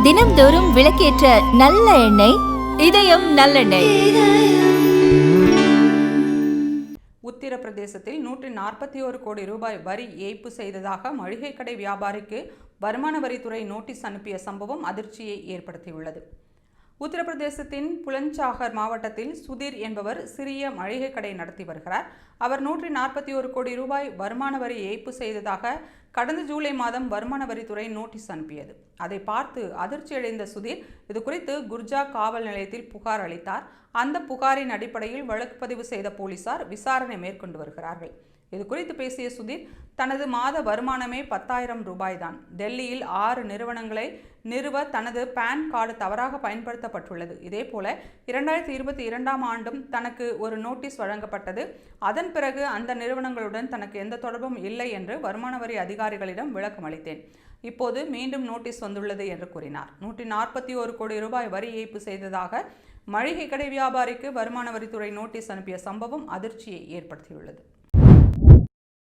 தினம்தோறும் விளக்கேற்ற நல்ல எண்ணெய் இதயம் நல்லெண்ணெய். உத்தரப்பிரதேசத்தில் 141 கோடி ரூபாய் வரி ஏய்ப்பு செய்ததாக மளிகை கடை வியாபாரிக்கு வருமான வரித்துறை நோட்டீஸ் அனுப்பிய சம்பவம் அதிர்ச்சியை ஏற்படுத்தியுள்ளது. உத்தரப்பிரதேசத்தின் புலஞ்சாகர் மாவட்டத்தில் சுதீர் என்பவர் சிறிய மளிகை கடை நடத்தி வருகிறார். அவர் 141 கோடி ரூபாய் வருமான வரி ஏய்ப்பு செய்ததாக கடந்த ஜூலை மாதம் வருமான வரித்துறை நோட்டீஸ் அனுப்பியது. அதை பார்த்து அதிர்ச்சியடைந்த சுதீர் இது குறித்து குர்ஜா காவல் நிலையத்தில் புகார் அளித்தார். அந்த புகாரின் அடிப்படையில் வழக்கு பதிவு செய்த போலீசார் விசாரணை மேற்கொண்டு வருகிறார்கள். இது குறித்து பேசிய சுதீர், தனது மாத வருமானமே 10,000 ரூபாய் தான். டெல்லியில் 6 நிறுவனங்களை நிறுவ தனது பான் கார்டு தவறாக பயன்படுத்தப்பட்டுள்ளது. இதேபோல 2022ஆம் ஆண்டும் தனக்கு ஒரு நோட்டீஸ் வழங்கப்பட்டது. அதன் பிறகு அந்த நிறுவனங்களுடன் தனக்கு எந்த தொடர்பும் இல்லை என்று வருமான வரி அதிகாரிகளிடம் விளக்கம் அளித்தேன். இப்போது மீண்டும் நோட்டீஸ் வந்துள்ளது என்று கூறினார். 141 கோடி ரூபாய் வரி ஏய்ப்பு செய்ததாக மளிகை கடை வியாபாரிக்கு வருமான வரித்துறை நோட்டீஸ் அனுப்பிய சம்பவம் அதிர்ச்சியை ஏற்படுத்தியுள்ளது.